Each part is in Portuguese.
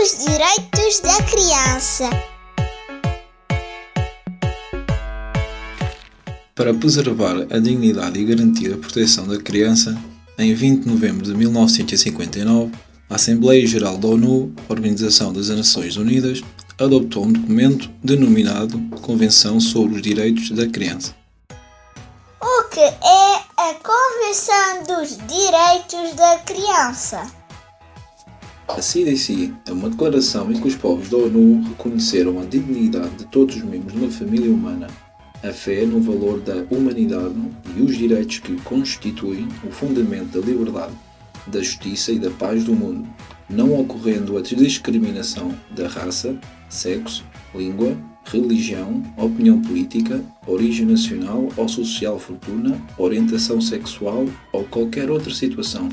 Os direitos da criança. Para preservar a dignidade e garantir a proteção da criança, em 20 de novembro de 1959, a Assembleia Geral da ONU, Organização das Nações Unidas, adoptou um documento denominado Convenção sobre os Direitos da Criança. O que é a Convenção dos Direitos da Criança? A CDC é uma declaração em que os povos da ONU reconheceram a dignidade de todos os membros de uma família humana, a fé no valor da humanidade e os direitos que constituem o fundamento da liberdade, da justiça e da paz do mundo, não ocorrendo a discriminação da raça, sexo, língua, religião, opinião política, origem nacional ou social, fortuna, orientação sexual ou qualquer outra situação.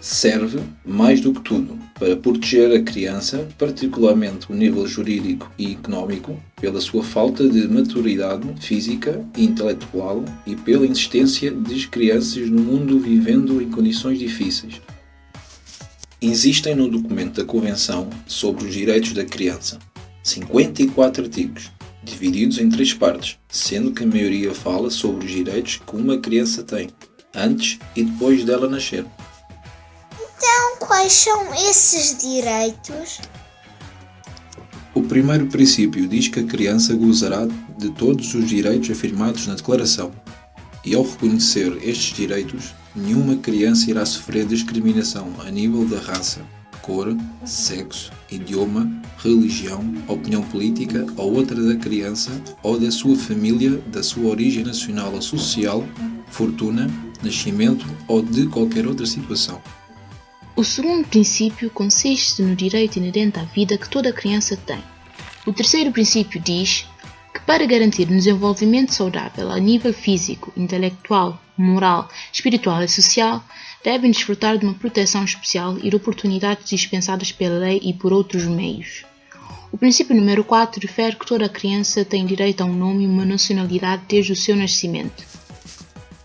Serve, mais do que tudo, para proteger a criança, particularmente o nível jurídico e económico, pela sua falta de maturidade física e intelectual e pela insistência de crianças no mundo vivendo em condições difíceis. Existem no documento da Convenção sobre os Direitos da Criança 54 artigos, divididos em 3 partes, sendo que a maioria fala sobre os direitos que uma criança tem, antes e depois dela nascer. Então, quais são esses direitos? O primeiro princípio diz que a criança gozará de todos os direitos afirmados na Declaração, e ao reconhecer estes direitos, nenhuma criança irá sofrer discriminação a nível da raça, cor, sexo, idioma, religião, opinião política ou outra da criança ou da sua família, da sua origem nacional ou social, fortuna, nascimento ou de qualquer outra situação. O segundo princípio consiste no direito inerente à vida que toda criança tem. O terceiro princípio diz que para garantir um desenvolvimento saudável a nível físico, intelectual, moral, espiritual e social, devem desfrutar de uma proteção especial e de oportunidades dispensadas pela lei e por outros meios. O princípio número 4 refere que toda criança tem direito a um nome e uma nacionalidade desde o seu nascimento.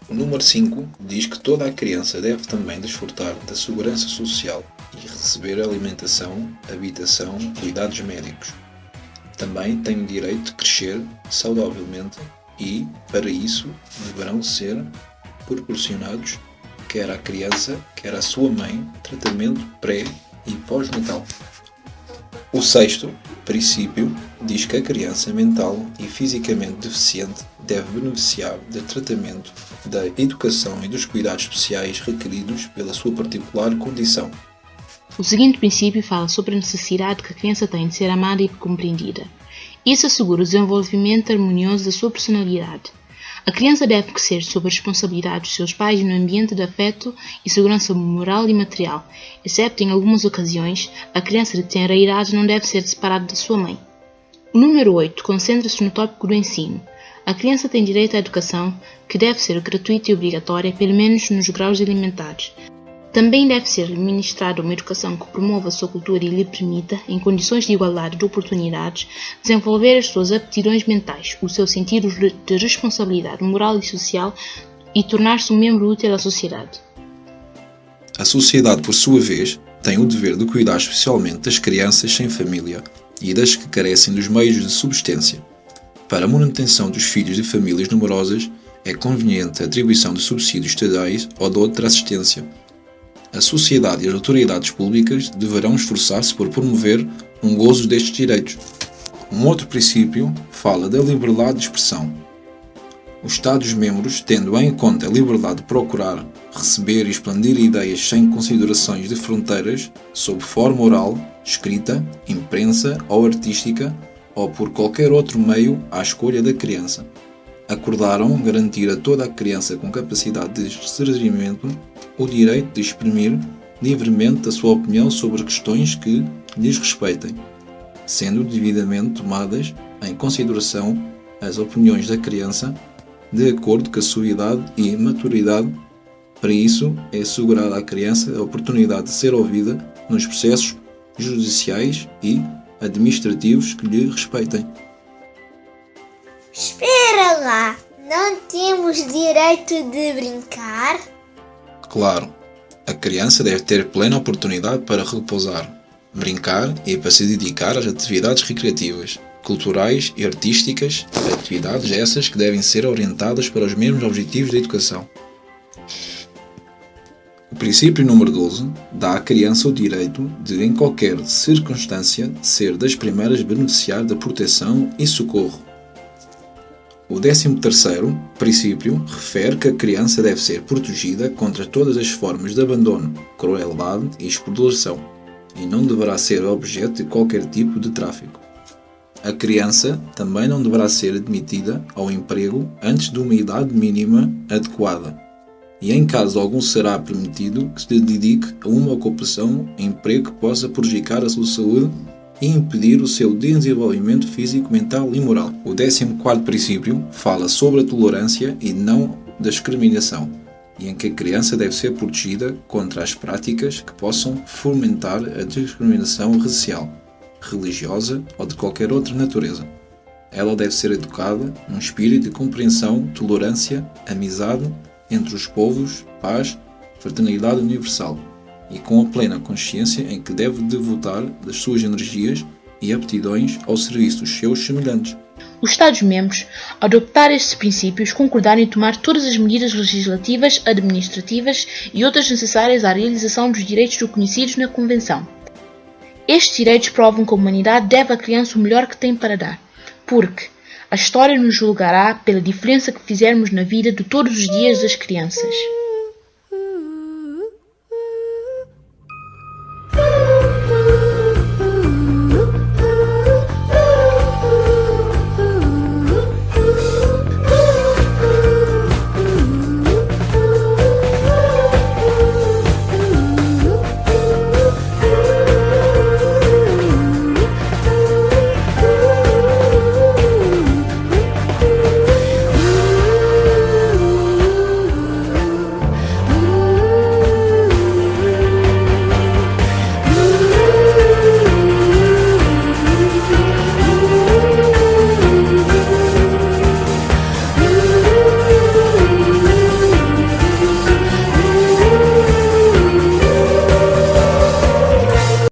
O número 5 diz que toda a criança deve também desfrutar da segurança social e receber alimentação, habitação, cuidados médicos. Também tem o direito de crescer saudavelmente e, para isso, deverão ser proporcionados, quer à criança, quer à sua mãe, tratamento pré- e pós-natal. O sexto princípio diz que a criança mental e fisicamente deficiente deve beneficiar do tratamento, da educação e dos cuidados especiais requeridos pela sua particular condição. O seguinte princípio fala sobre a necessidade que a criança tem de ser amada e compreendida. Isso assegura o desenvolvimento harmonioso da sua personalidade. A criança deve crescer sob a responsabilidade dos seus pais no ambiente de afeto e segurança moral e material, exceto em algumas ocasiões, a criança de tenra idade não deve ser separada da sua mãe. O número 8 concentra-se no tópico do ensino. A criança tem direito à educação, que deve ser gratuita e obrigatória, pelo menos nos graus elementares. Também deve ser ministrada uma educação que promova a sua cultura e lhe permita, em condições de igualdade de oportunidades, desenvolver as suas aptidões mentais, o seu sentido de responsabilidade moral e social e tornar-se um membro útil à sociedade. A sociedade, por sua vez, tem o dever de cuidar especialmente das crianças sem família e das que carecem dos meios de subsistência. Para a manutenção dos filhos de famílias numerosas, é conveniente a atribuição de subsídios estatais ou de outra assistência. A sociedade e as autoridades públicas deverão esforçar-se por promover um gozo destes direitos. Um outro princípio fala da liberdade de expressão. Os Estados-membros, tendo em conta a liberdade de procurar, receber e expandir ideias sem considerações de fronteiras, sob forma oral, escrita, imprensa ou artística, ou por qualquer outro meio à escolha da criança, acordaram garantir a toda a criança com capacidade de discernimento o direito de exprimir livremente a sua opinião sobre questões que lhes respeitem, sendo devidamente tomadas em consideração as opiniões da criança de acordo com a sua idade e maturidade. Para isso, é assegurada à criança a oportunidade de ser ouvida nos processos judiciais e administrativos que lhe respeitem. Espera lá, não temos direito de brincar? Claro, A criança deve ter plena oportunidade para repousar, brincar e para se dedicar às atividades recreativas, culturais e artísticas, atividades essas que devem ser orientadas para os mesmos objetivos da educação. O princípio número 12 dá à criança o direito de, em qualquer circunstância, ser das primeiras a beneficiar da proteção e socorro. O 13º princípio refere que a criança deve ser protegida contra todas as formas de abandono, crueldade e exploração, e não deverá ser objeto de qualquer tipo de tráfico. A criança também não deverá ser admitida ao emprego antes de uma idade mínima adequada, e em caso algum será permitido que se dedique a uma ocupação, emprego que possa prejudicar a sua saúde e impedir o seu desenvolvimento físico, mental e moral. O 14º princípio fala sobre a tolerância e não da discriminação, e em que a criança deve ser protegida contra as práticas que possam fomentar a discriminação racial, religiosa ou de qualquer outra natureza. Ela deve ser educada num espírito de compreensão, tolerância, amizade entre os povos, paz, fraternidade universal, e com a plena consciência em que deve devotar das suas energias e aptidões ao serviço dos seus semelhantes. Os Estados-membros, ao adoptar estes princípios, concordaram em tomar todas as medidas legislativas, administrativas e outras necessárias à realização dos direitos reconhecidos na Convenção. Estes direitos provam que a humanidade deve à criança o melhor que tem para dar, porque a história nos julgará pela diferença que fizermos na vida de todos os dias das crianças.